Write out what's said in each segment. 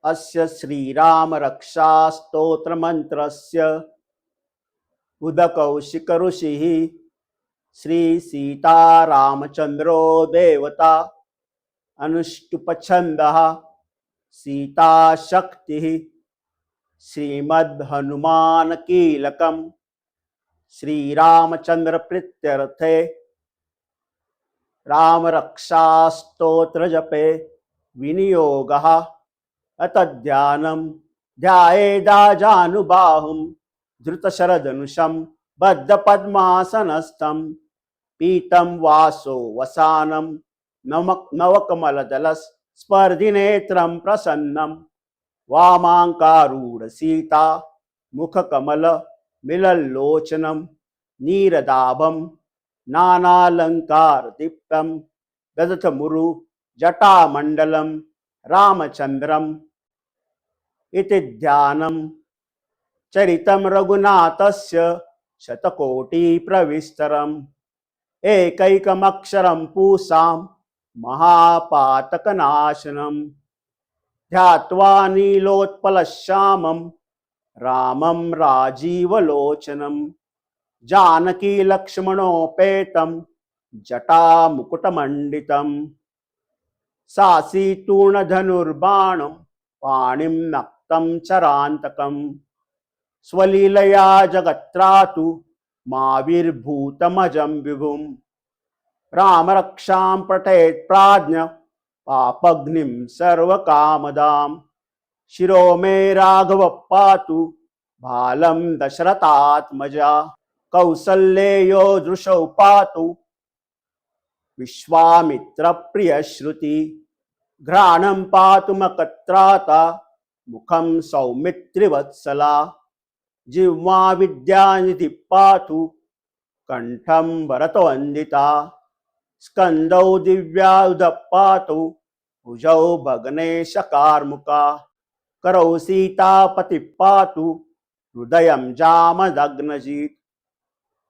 अस्य श्रीराम रक्षा स्तोत्र मंत्रस्य उदकौशिक ऋषिः श्री सीतारामचंद्रो देवता अनुष्टुप छन्दः सीता शक्तिः श्रीमद् हनुमान कीलकम् श्रीरामचंद्र प्रीत्यर्थे राम रक्षा स्तोत्र जपे विनियोगः अत ध्यानं ध्यायेदाजानुबाहुं धृतशरधनुषं बद्धपद्मासनस्थं पीतं वासो वसानं नवकमलदलस्पर्धिनेत्रं प्रसन्नं वामाङ्कारूढ सीता मुखकमलमिलल्लोचनं नीरदाभं नानालङ्कारदीप्तं ददतमुरु जटामण्डलं रामचन्द्रम् इति ध्यानं चरितं रघुनाथस्य शतकोटिप्रविस्तरम् एकैकमक्षरं पूसां महापातकनाशनं ध्यात्वा नीलोत्पलश्यामं रामं राजीवलोचनं जानकी लक्ष्मणोपेतं जटामुकुटमण्डितं सासीतूर्णधनुर्बाणं पाणिं नक्तं चरान्तकं स्वलीलया जगत्रातु माविर्भूतमजं विभुं रामरक्षां पठेत् प्राज्ञ पापग्निं सर्वकामदां शिरो मे राघव पातु बालं दशरथात्मजा कौसल्येयो दृशौ पातु विश्वामित्रप्रियश्रुति घ्राणं पातु मकत्राता मुखं सौमित्रिवत्सला जिह्वा विद्यानिधि पातु कंठं भरतवन्दिता स्कन्दौ दिव्यायुध पातु भुजौ भग्नेशकार्मुका करौ सीतापति पातु हृदयं जामदग्नजित्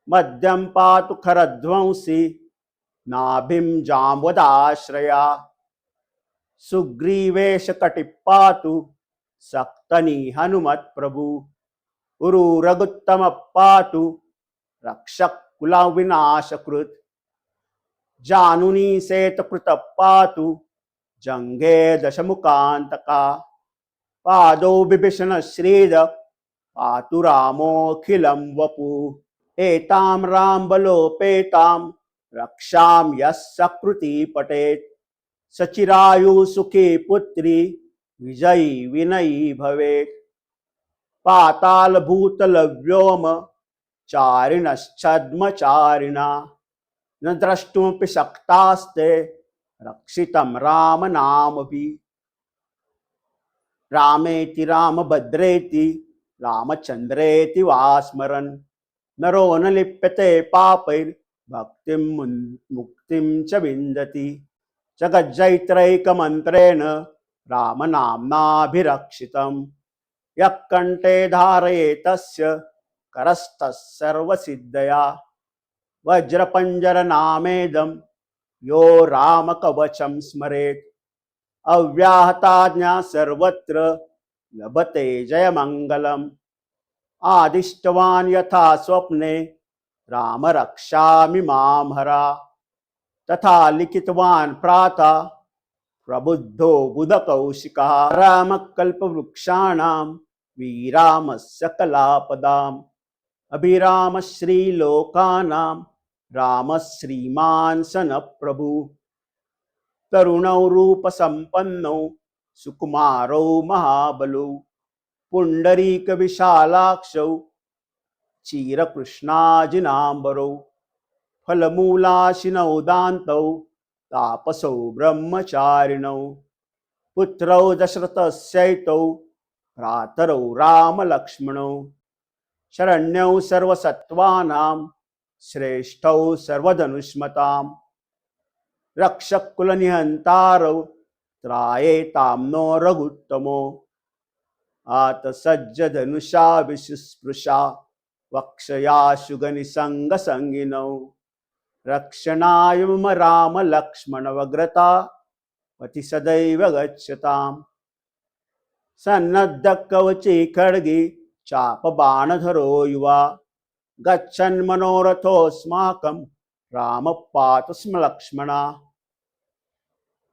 मध्यं पातु खरध्वंसी नाभिं जाम्बवदाश्रया सुग्रीवेशकटि पातु सक्तनी हनुमत्प्रभु उरु रघुत्तम पातु रक्षक कुलविनाशकृत् जानुनी सेतकृत पातु जंघे दशमुखान्तका पादौ बिभीषण श्रीद पातु रामोऽखिलं वपु एतां रामबलोपेतां रक्षां यः सकृती पठेत् सचिरायु सुखी पुत्री विजयी विनयी भवेत् पाताल भूतल व्योम चारिणश्छद्मचारिणा न द्रष्टुमपि शक्तास्ते रक्षितं राम नामभिः रामेति रामभद्रेति रामचन्द्रेति वा स्मरन् नरो न लिप्यते पापैर्भक्तिं मुक्तिं च विन्दति जगज्जैत्रैकमन्त्रेण रामनाम्नाभिरक्षितं यः कण्ठे धारयेतस्य करस्तः सर्वसिद्धया वज्रपञ्जरनामेदं यो रामकवचं स्मरेत् अव्याहताज्ञा सर्वत्र लभते जयमङ्गलम् आदिष्टवान् यथा स्वप्ने राम रक्षामि मां हरा तथा लिखितवान् प्रातः प्रबुद्धो बुधकौशिकः रामकल्पवृक्षाणां वीरामस्य कलापदाम् अभिराम श्रीलोकानां राम श्रीमान् सनप्रभु तरुणौ रूपसम्पन्नौ सुकुमारौ महाबलौ पुण्डरीकविशालाक्षौ क्षीरकृष्णाजिनाम्बरौ फलमूलाशिनौ दान्तौ तापसौ ब्रह्मचारिणौ पुत्रौ दशरथस्यैतौ भ्रातरौ रामलक्ष्मणौ शरण्यौ सर्वसत्त्वानां श्रेष्ठौ सर्वधनुष्मतां रक्षकुलनिहन्तारौ त्रायेतां नो रघुत्तमो आतसज्जधनुषा विशुस्पृशा वक्षयाशुगनिसङ्गसङ्गिनौ रक्षणाय मम रामलक्ष्मणवग्रता पति सदैव गच्छताम् सन्नद्ध कवची खड्गी चाप बाणधरो युवा गच्छन् मनोरथोऽस्माकं राम पातु स्म लक्ष्मणा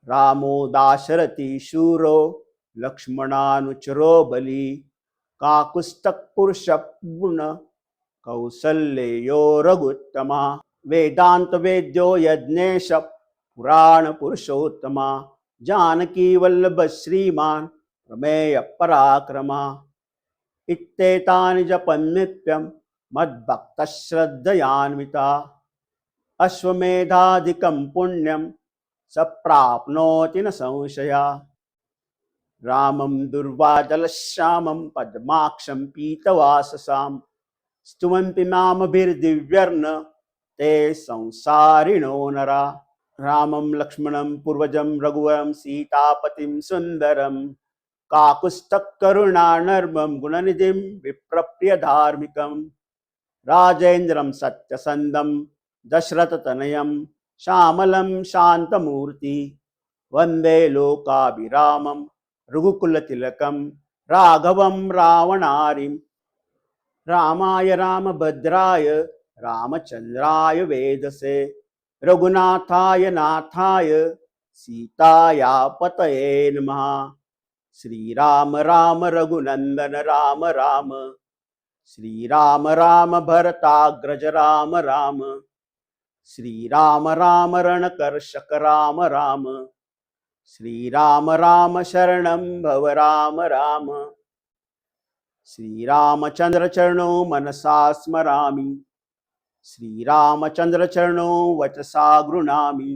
रामो दाशरथी शूरो लक्ष्मणानुचरो बली काकुत्स्थपुरुषपूर्ण कौसल्ययो रघुत्तमा वेदांत वेद्यो यज्ञेश पुराण पुरुषोत्तमा जानकी वल्लभ श्रीमान प्रमेय पराक्रमा इत्येतानि जपन् नित्यं मद्भक्तः श्रद्धयान्विता अश्वमेधाधिकं पुण्यं स प्राप्नोति न संशया रामं दुर्वादलश्यामं पद्माक्षं पीतवाससां स्तुवन्ति नामभिर्दिव्यर्न ते संसारिणो नरा रामं लक्ष्मणं पूर्वजं रघुवरं सीतापतिं सुन्दरं काकुत्स्थकरुणानर्मं गुणनिधिं विप्रप्रियधार्मिकं राजेन्द्रं सत्यसन्धं दशरथतनयं श्यामलं शान्तमूर्ति वन्दे लोकाभिरामं रघुकुलतिलकं राघवं रावणारिं रामाय रामभद्राय रामचन्द्राय वेदसे रघुनाथाय नाथाय सीताया पतये नमः श्रीराम राम रघुनंदन राम राम श्रीराम राम भरताग्रज राम राम श्रीराम राम रणकर्षक राम राम श्रीराम राम शरणं भव राम राम श्रीरामचंद्र चरणो मनसा स्मरामि श्रीरामचंद्र चरणो वचसा गृह्णामि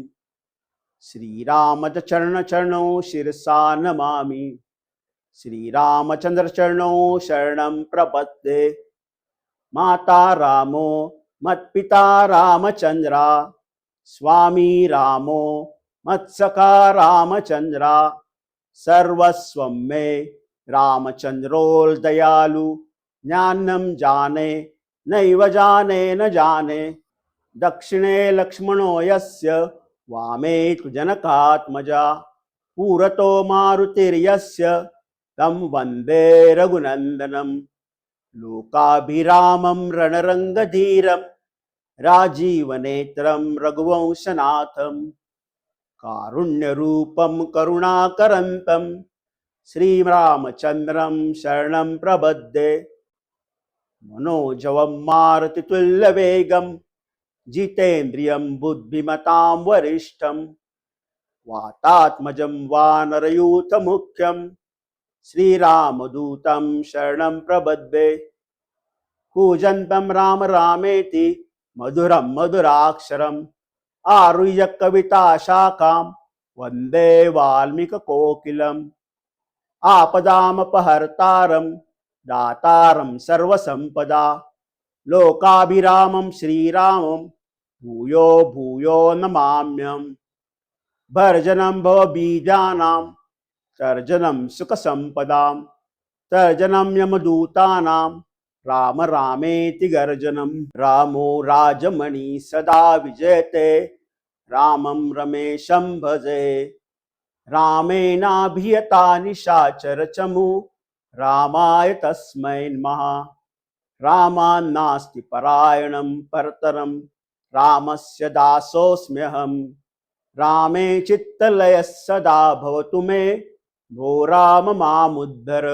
श्रीरामचरण चरणो शिरसा नमामि श्रीरामचंद्र चरणो शरणं प्रपद्ये माता रामो मत्पिता रामचंद्रा स्वामी रामो मत्सखा रामचंद्रा सर्वस्वं मे रामचंद्रोल दयालु ज्ञानं जाने नैव जाने न जाने दक्षिणे लक्ष्मणो यस्य वामे तु जनकात्मजा पुरतो मारुतिर्यस्य तं वन्दे रघुनन्दनं लोकाभिरामं रणरङ्गधीरं राजीवनेत्रं रघुवंशनाथं कारुण्यरूपं करुणाकरन्तं श्रीरामचन्द्रं शरणं प्रपद्ये मनोजवं मारुतितुल्यवेगं जितेन्द्रियं बुद्धिमतां वरिष्ठं वातात्मजं वानरयूथमुख्यं श्रीरामदूतं शरणं प्रपद्ये कूजन्तं राम रामेति मधुरं मधुराक्षरम् आरुह्य कविताशाखां वन्दे वाल्मीकिकोकिलम् आपदामपहर्तारं दातारं सर्वसम्पदा लोकाभिरामं श्रीरामं भूयो भूयो नमाम्यहम् भर्जनं भवबीजानां तर्जनं सुखसम्पदां तर्जनं यमदूतानां राम रामेति गर्जनं रामो राजमणि सदा विजयते रामं रमेशं भजे रामेणाभियता निशाचरचमु रामाय तस्मै नमः रामान्नास्ति परायणं परतरं रामस्य दासोऽस्म्यहं रामे चित्तलयः सदा भवतु मे भो राम मामुद्धर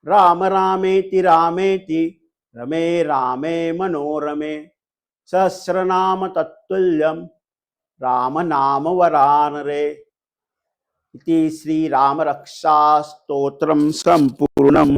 राम रामेति रमे रामे मनोरमे सहस्रनाम तत्तुल्यं राम नाम वरानरे इति श्रीरामरक्षास्तोत्रं सम्पूर्णम्।